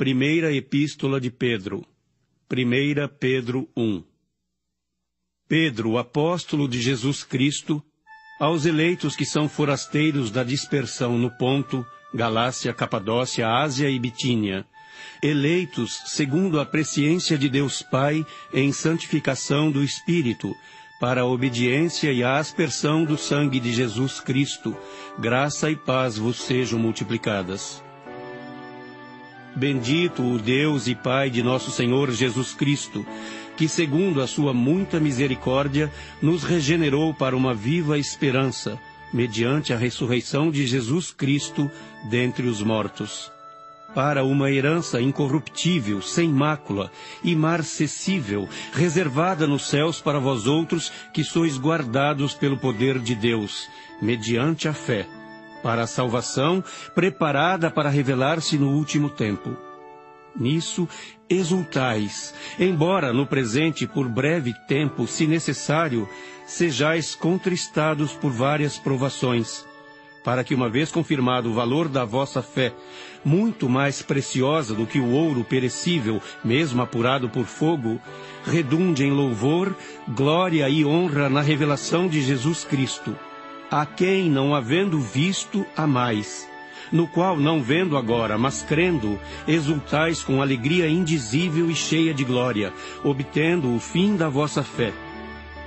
Primeira Epístola de Pedro. 1 Pedro 1. Pedro, apóstolo de Jesus Cristo, aos eleitos que são forasteiros da dispersão no Ponto, Galácia, Capadócia, Ásia e Bitínia, eleitos segundo a presciência de Deus Pai em santificação do Espírito, para a obediência e a aspersão do sangue de Jesus Cristo, graça e paz vos sejam multiplicadas. Bendito o Deus e Pai de nosso Senhor Jesus Cristo, que segundo a sua muita misericórdia nos regenerou para uma viva esperança, mediante a ressurreição de Jesus Cristo dentre os mortos, para uma herança incorruptível, sem mácula, imarcessível, reservada nos céus para vós outros que sois guardados pelo poder de Deus, mediante a fé, para a salvação preparada para revelar-se no último tempo. Nisso exultais, embora no presente por breve tempo, se necessário, sejais contristados por várias provações, para que, uma vez confirmado o valor da vossa fé, muito mais preciosa do que o ouro perecível, mesmo apurado por fogo, redunde em louvor, glória e honra na revelação de Jesus Cristo, a quem, não havendo visto, amais, no qual, não vendo agora, mas crendo, exultais com alegria indizível e cheia de glória, obtendo o fim da vossa fé,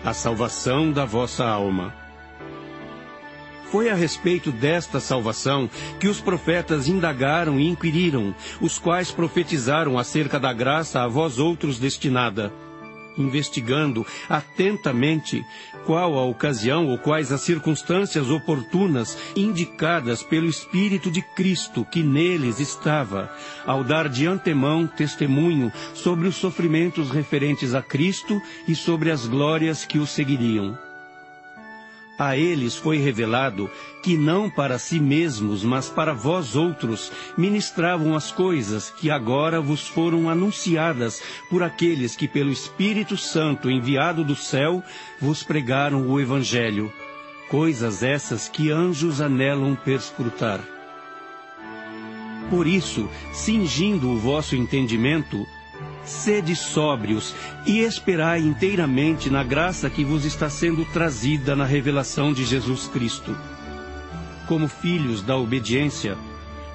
a salvação da vossa alma. Foi a respeito desta salvação que os profetas indagaram e inquiriram, os quais profetizaram acerca da graça a vós outros destinada, investigando atentamente qual a ocasião ou quais as circunstâncias oportunas indicadas pelo Espírito de Cristo que neles estava, ao dar de antemão testemunho sobre os sofrimentos referentes a Cristo e sobre as glórias que o seguiriam. A eles foi revelado que não para si mesmos, mas para vós outros, ministravam as coisas que agora vos foram anunciadas por aqueles que pelo Espírito Santo enviado do céu vos pregaram o Evangelho, coisas essas que anjos anelam perscrutar. Por isso, cingindo o vosso entendimento, sede sóbrios e esperai inteiramente na graça que vos está sendo trazida na revelação de Jesus Cristo. Como filhos da obediência,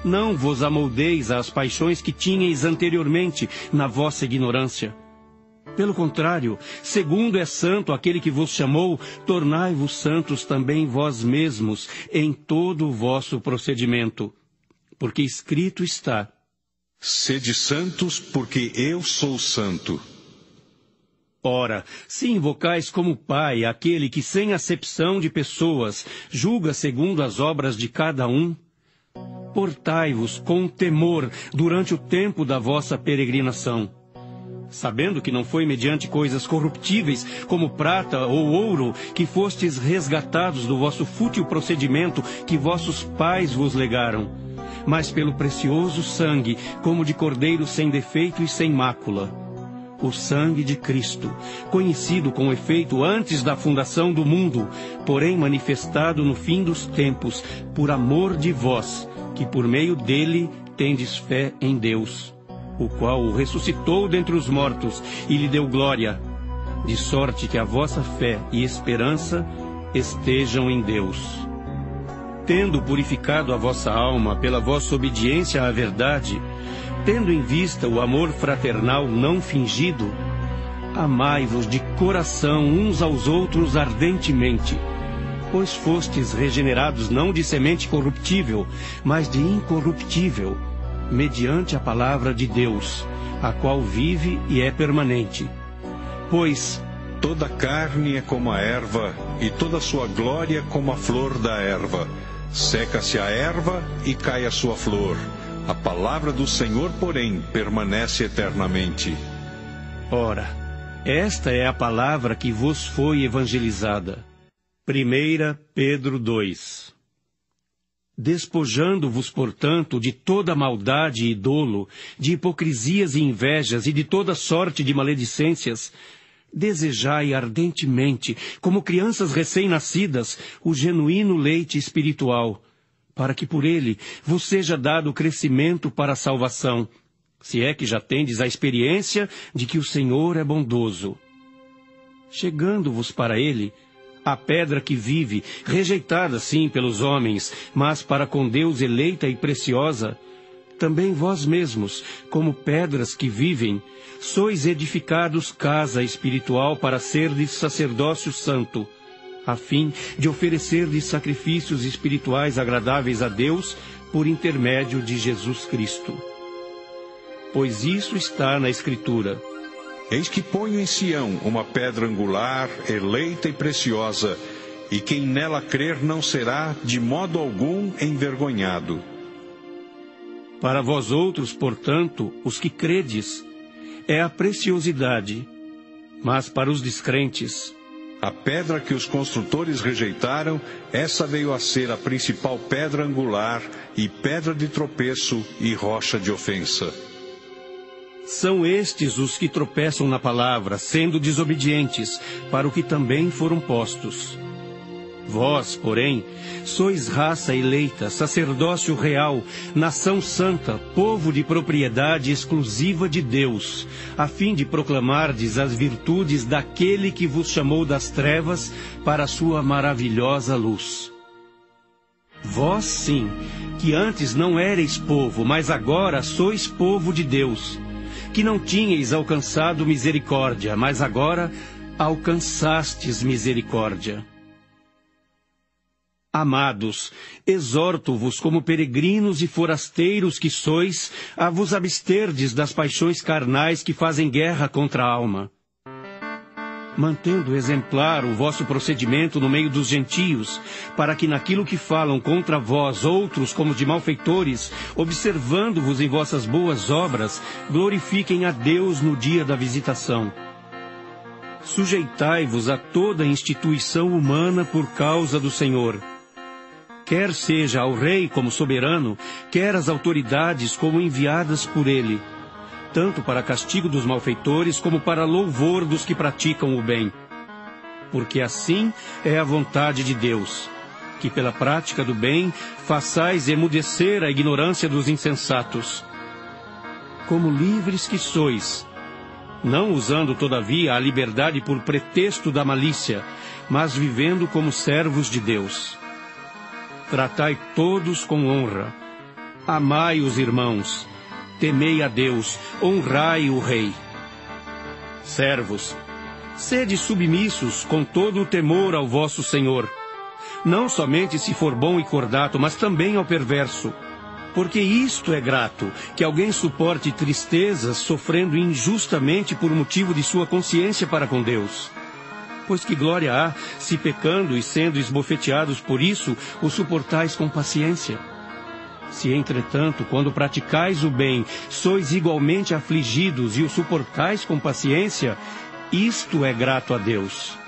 não vos amoldeis às paixões que tinhais anteriormente na vossa ignorância. Pelo contrário, segundo é santo aquele que vos chamou, tornai-vos santos também vós mesmos em todo o vosso procedimento. Porque escrito está: sede santos, porque eu sou santo. Ora, se invocais como Pai aquele que, sem acepção de pessoas, julga segundo as obras de cada um, portai-vos com temor durante o tempo da vossa peregrinação, sabendo que não foi mediante coisas corruptíveis, como prata ou ouro, que fostes resgatados do vosso fútil procedimento que vossos pais vos legaram, mas pelo precioso sangue, como de cordeiro sem defeito e sem mácula, o sangue de Cristo, conhecido com efeito antes da fundação do mundo, porém manifestado no fim dos tempos, por amor de vós, que por meio dele tendes fé em Deus, o qual o ressuscitou dentre os mortos e lhe deu glória, de sorte que a vossa fé e esperança estejam em Deus. Tendo purificado a vossa alma pela vossa obediência à verdade, tendo em vista o amor fraternal não fingido, amai-vos de coração uns aos outros ardentemente, pois fostes regenerados não de semente corruptível, mas de incorruptível, mediante a palavra de Deus, a qual vive e é permanente. Pois toda carne é como a erva, e toda a sua glória como a flor da erva. Seca-se a erva e cai a sua flor. A palavra do Senhor, porém, permanece eternamente. Ora, esta é a palavra que vos foi evangelizada. 1 Pedro 2. Despojando-vos, portanto, de toda maldade e dolo, de hipocrisias e invejas e de toda sorte de maledicências, desejai ardentemente, como crianças recém-nascidas, o genuíno leite espiritual, para que por ele vos seja dado crescimento para a salvação, se é que já tendes a experiência de que o Senhor é bondoso. Chegando-vos para ele, a pedra que vive, rejeitada sim pelos homens, mas para com Deus eleita e preciosa, também vós mesmos, como pedras que vivem, sois edificados casa espiritual para serdes sacerdócio santo, a fim de oferecerdes sacrifícios espirituais agradáveis a Deus por intermédio de Jesus Cristo. Pois isso está na Escritura: Eis que ponho em Sião uma pedra angular, eleita e preciosa, e quem nela crer não será, de modo algum, envergonhado. Para vós outros, portanto, os que credes, é a preciosidade, mas para os descrentes, a pedra que os construtores rejeitaram, essa veio a ser a principal pedra angular, e pedra de tropeço e rocha de ofensa. São estes os que tropeçam na palavra, sendo desobedientes, para o que também foram postos. Vós, porém, sois raça eleita, sacerdócio real, nação santa, povo de propriedade exclusiva de Deus, a fim de proclamardes as virtudes daquele que vos chamou das trevas para a sua maravilhosa luz. Vós, sim, que antes não éreis povo, mas agora sois povo de Deus, que não tinhais alcançado misericórdia, mas agora alcançastes misericórdia. Amados, exorto-vos como peregrinos e forasteiros que sois, a vos absterdes das paixões carnais que fazem guerra contra a alma. Mantendo exemplar o vosso procedimento no meio dos gentios, para que naquilo que falam contra vós outros como de malfeitores, observando-vos em vossas boas obras, glorifiquem a Deus no dia da visitação. Sujeitai-vos a toda instituição humana por causa do Senhor, quer seja ao rei como soberano, quer às autoridades como enviadas por ele, tanto para castigo dos malfeitores como para louvor dos que praticam o bem. Porque assim é a vontade de Deus, que pela prática do bem façais emudecer a ignorância dos insensatos. Como livres que sois, não usando todavia a liberdade por pretexto da malícia, mas vivendo como servos de Deus. Tratai todos com honra, amai os irmãos, temei a Deus, honrai o rei. Servos, sede submissos com todo o temor ao vosso Senhor, não somente se for bom e cordato, mas também ao perverso. Porque isto é grato, que alguém suporte tristezas, sofrendo injustamente por motivo de sua consciência para com Deus. Pois que glória há, se pecando e sendo esbofeteados por isso, o suportais com paciência. Se, entretanto, quando praticais o bem, sois igualmente afligidos e o suportais com paciência, isto é grato a Deus.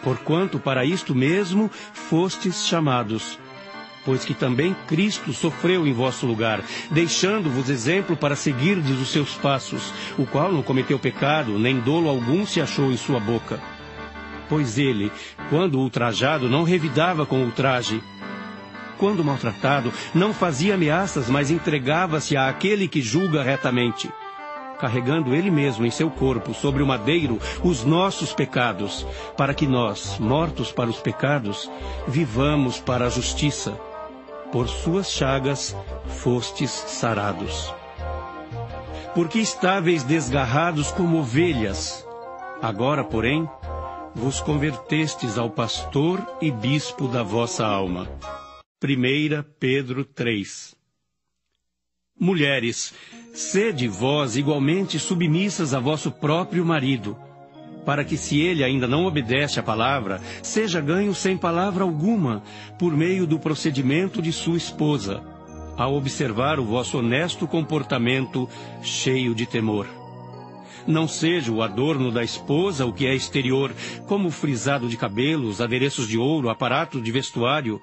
Porquanto para isto mesmo fostes chamados, pois que também Cristo sofreu em vosso lugar, deixando-vos exemplo para seguirdes os seus passos, o qual não cometeu pecado, nem dolo algum se achou em sua boca. Pois ele, quando ultrajado, não revidava com ultraje. Quando maltratado, não fazia ameaças, mas entregava-se àquele que julga retamente, carregando ele mesmo em seu corpo, sobre o madeiro, os nossos pecados, para que nós, mortos para os pecados, vivamos para a justiça. Por suas chagas fostes sarados. Porque estáveis desgarrados como ovelhas, agora, porém, vos convertestes ao pastor e bispo da vossa alma. 1 Pedro 3. Mulheres, sede vós igualmente submissas a vosso próprio marido, para que, se ele ainda não obedece à palavra, seja ganho sem palavra alguma, por meio do procedimento de sua esposa, ao observar o vosso honesto comportamento cheio de temor. Não seja o adorno da esposa o que é exterior, como frisado de cabelos, adereços de ouro, aparato de vestuário.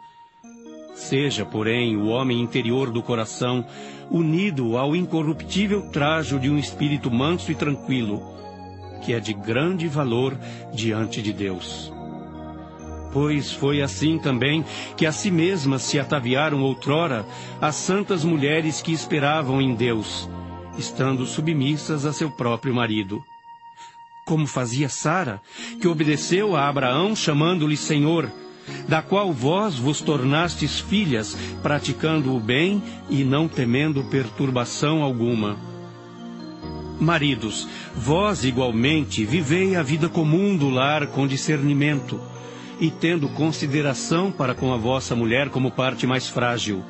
Seja, porém, o homem interior do coração, unido ao incorruptível trajo de um espírito manso e tranquilo, que é de grande valor diante de Deus. Pois foi assim também que a si mesmas se ataviaram outrora as santas mulheres que esperavam em Deus, estando submissas a seu próprio marido. Como fazia Sara, que obedeceu a Abraão chamando-lhe Senhor, da qual vós vos tornastes filhas, praticando o bem e não temendo perturbação alguma. Maridos, vós igualmente vivei a vida comum do lar com discernimento, e tendo consideração para com a vossa mulher como parte mais frágil.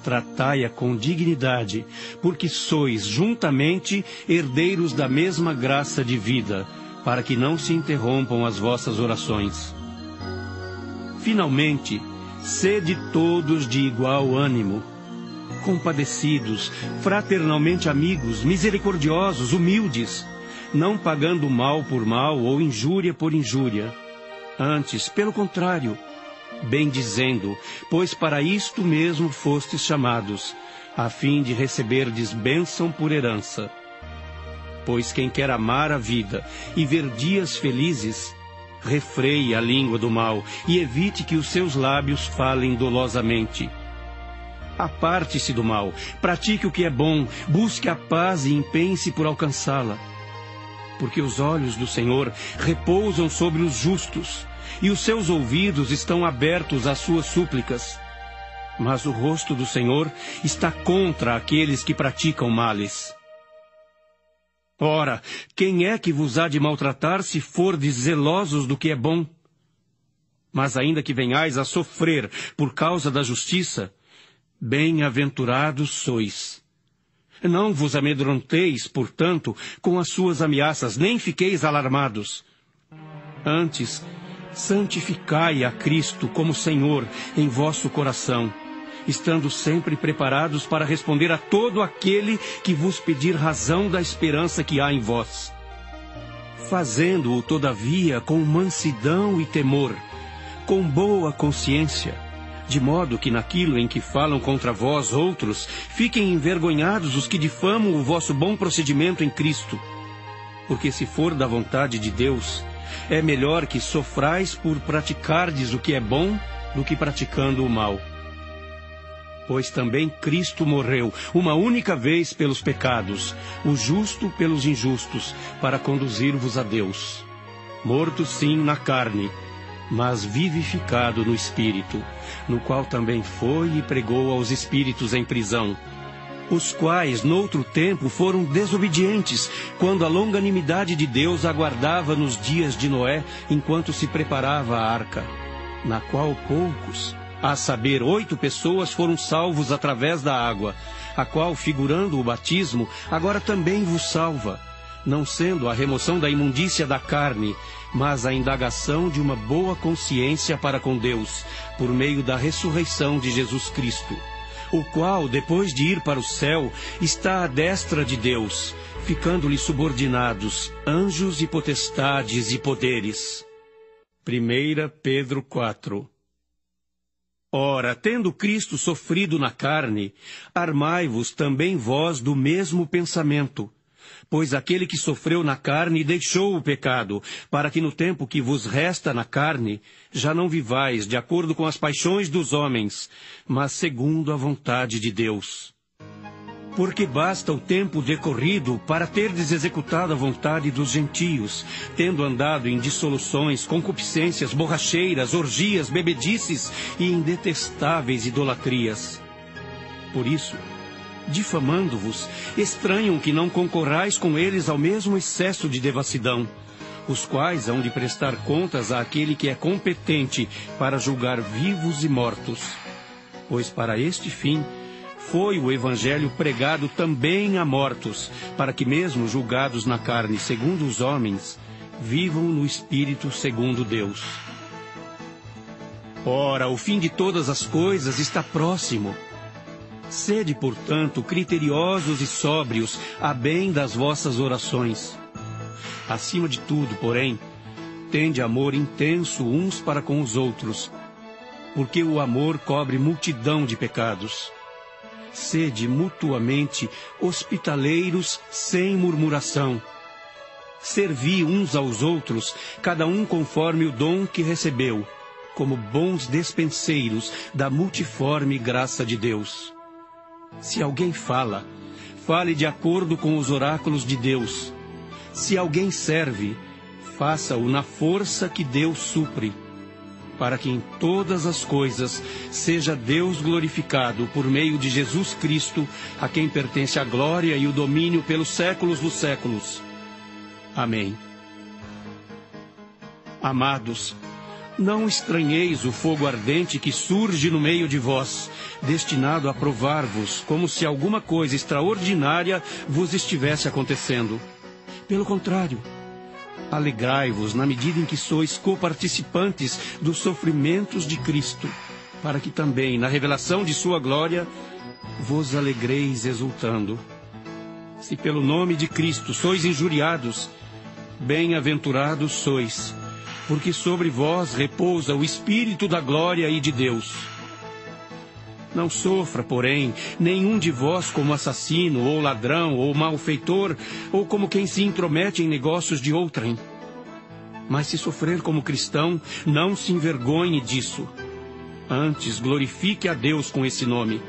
Tratai-a com dignidade, porque sois juntamente herdeiros da mesma graça de vida, para que não se interrompam as vossas orações. Finalmente, sede todos de igual ânimo, compadecidos, fraternalmente amigos, misericordiosos, humildes, não pagando mal por mal ou injúria por injúria. Antes, pelo contrário, bendizendo, pois para isto mesmo fostes chamados, a fim de receberdes bênção por herança. Pois quem quer amar a vida e ver dias felizes, refreie a língua do mal e evite que os seus lábios falem dolosamente. Aparte-se do mal, pratique o que é bom, busque a paz e empenhe-se por alcançá-la. Porque os olhos do Senhor repousam sobre os justos, e os seus ouvidos estão abertos às suas súplicas. Mas o rosto do Senhor está contra aqueles que praticam males. Ora, quem é que vos há de maltratar se fordes zelosos do que é bom? Mas ainda que venhais a sofrer por causa da justiça, bem-aventurados sois. Não vos amedronteis, portanto, com as suas ameaças, nem fiqueis alarmados. Antes, santificai a Cristo como Senhor em vosso coração, estando sempre preparados para responder a todo aquele que vos pedir razão da esperança que há em vós. Fazendo-o, todavia, com mansidão e temor, com boa consciência, de modo que naquilo em que falam contra vós outros, fiquem envergonhados os que difamam o vosso bom procedimento em Cristo. Porque se for da vontade de Deus, é melhor que sofrais por praticardes o que é bom do que praticando o mal. Pois também Cristo morreu uma única vez pelos pecados, o justo pelos injustos, para conduzir-vos a Deus. Morto sim na carne, mas vivificado no Espírito, no qual também foi e pregou aos espíritos em prisão, os quais, noutro tempo, foram desobedientes, quando a longanimidade de Deus aguardava nos dias de Noé, enquanto se preparava a arca, na qual poucos, a saber, 8 pessoas foram salvos através da água, a qual, figurando o batismo, agora também vos salva, não sendo a remoção da imundícia da carne, mas a indagação de uma boa consciência para com Deus, por meio da ressurreição de Jesus Cristo, o qual, depois de ir para o céu, está à destra de Deus, ficando-lhe subordinados anjos e potestades e poderes. 1 Pedro 4. Ora, tendo Cristo sofrido na carne, armai-vos também vós do mesmo pensamento. Pois aquele que sofreu na carne deixou o pecado, para que no tempo que vos resta na carne, já não vivais de acordo com as paixões dos homens, mas segundo a vontade de Deus. Porque basta o tempo decorrido para terdes executado a vontade dos gentios, tendo andado em dissoluções, concupiscências, borracheiras, orgias, bebedices e em detestáveis idolatrias. Por isso, difamando-vos, estranham que não concorrais com eles ao mesmo excesso de devassidão, os quais hão de prestar contas àquele que é competente para julgar vivos e mortos. Pois para este fim foi o Evangelho pregado também a mortos, para que mesmo julgados na carne segundo os homens, vivam no Espírito segundo Deus. Ora, o fim de todas as coisas está próximo. Sede, portanto, criteriosos e sóbrios, a bem das vossas orações. Acima de tudo, porém, tende amor intenso uns para com os outros, porque o amor cobre multidão de pecados. Sede mutuamente hospitaleiros sem murmuração. Servi uns aos outros, cada um conforme o dom que recebeu, como bons despenseiros da multiforme graça de Deus. Se alguém fala, fale de acordo com os oráculos de Deus. Se alguém serve, faça-o na força que Deus supre, para que em todas as coisas seja Deus glorificado por meio de Jesus Cristo, a quem pertence a glória e o domínio pelos séculos dos séculos. Amém. Amados, não estranheis o fogo ardente que surge no meio de vós, destinado a provar-vos, como se alguma coisa extraordinária vos estivesse acontecendo. Pelo contrário, alegrai-vos na medida em que sois coparticipantes dos sofrimentos de Cristo, para que também, na revelação de sua glória, vos alegreis exultando. Se pelo nome de Cristo sois injuriados, bem-aventurados sois, porque sobre vós repousa o Espírito da glória e de Deus. Não sofra, porém, nenhum de vós como assassino, ou ladrão, ou malfeitor, ou como quem se intromete em negócios de outrem. Mas se sofrer como cristão, não se envergonhe disso. Antes, glorifique a Deus com esse nome.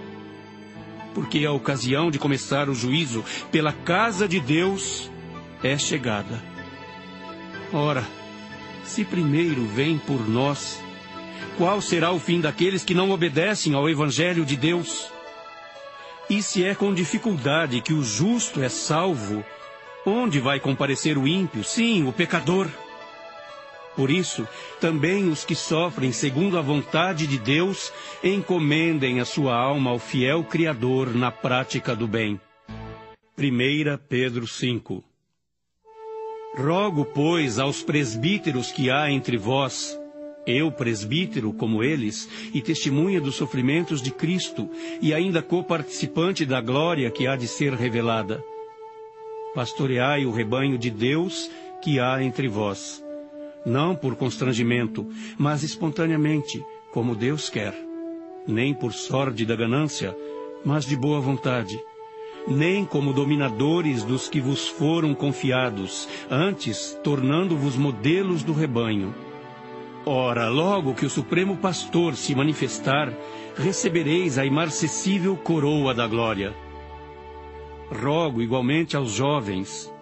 Porque a ocasião de começar o juízo pela casa de Deus é chegada. Ora, se primeiro vem por nós, qual será o fim daqueles que não obedecem ao Evangelho de Deus? E se é com dificuldade que o justo é salvo, onde vai comparecer o ímpio, sim, o pecador? Por isso, também os que sofrem segundo a vontade de Deus, encomendem a sua alma ao fiel Criador na prática do bem. 1 Pedro 5. Rogo, pois, aos presbíteros que há entre vós, eu, presbítero, como eles, e testemunha dos sofrimentos de Cristo, e ainda coparticipante da glória que há de ser revelada. Pastoreai o rebanho de Deus que há entre vós, não por constrangimento, mas espontaneamente, como Deus quer, nem por sórdida ganância, mas de boa vontade, nem como dominadores dos que vos foram confiados, antes tornando-vos modelos do rebanho. Ora, logo que o Supremo Pastor se manifestar, recebereis a imarcessível coroa da glória. Rogo igualmente aos jovens,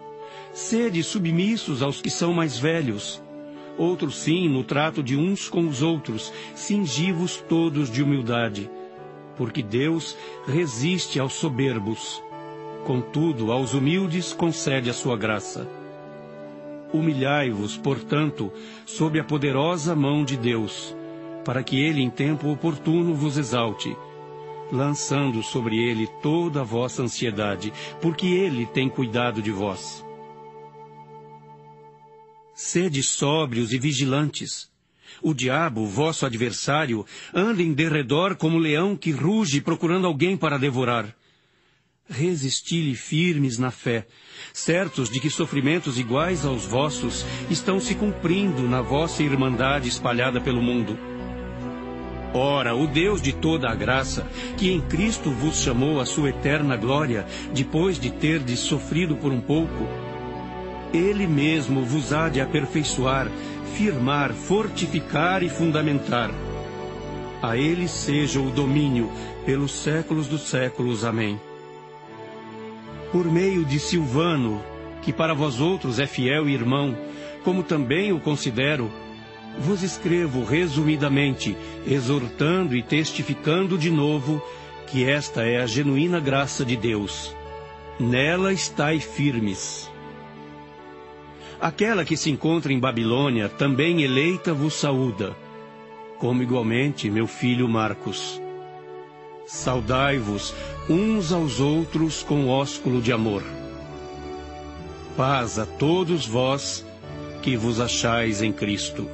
sede submissos aos que são mais velhos, outros sim no trato de uns com os outros, cingi-vos todos de humildade, porque Deus resiste aos soberbos, contudo aos humildes concede a sua graça. Humilhai-vos, portanto, sob a poderosa mão de Deus, para que Ele em tempo oportuno vos exalte, lançando sobre Ele toda a vossa ansiedade, porque Ele tem cuidado de vós. Sede sóbrios e vigilantes. O diabo, vosso adversário, anda em derredor como leão que ruge procurando alguém para devorar. Resisti-lhe firmes na fé, certos de que sofrimentos iguais aos vossos estão se cumprindo na vossa irmandade espalhada pelo mundo. Ora, o Deus de toda a graça, que em Cristo vos chamou à sua eterna glória, depois de terdes sofrido por um pouco, Ele mesmo vos há de aperfeiçoar, firmar, fortificar e fundamentar. A Ele seja o domínio pelos séculos dos séculos. Amém. Por meio de Silvano, que para vós outros é fiel irmão, como também o considero, vos escrevo resumidamente, exortando e testificando de novo que esta é a genuína graça de Deus. Nela estai firmes. Aquela que se encontra em Babilônia, também eleita, vos saúda, como igualmente meu filho Marcos. Saudai-vos uns aos outros com ósculo de amor. Paz a todos vós que vos achais em Cristo.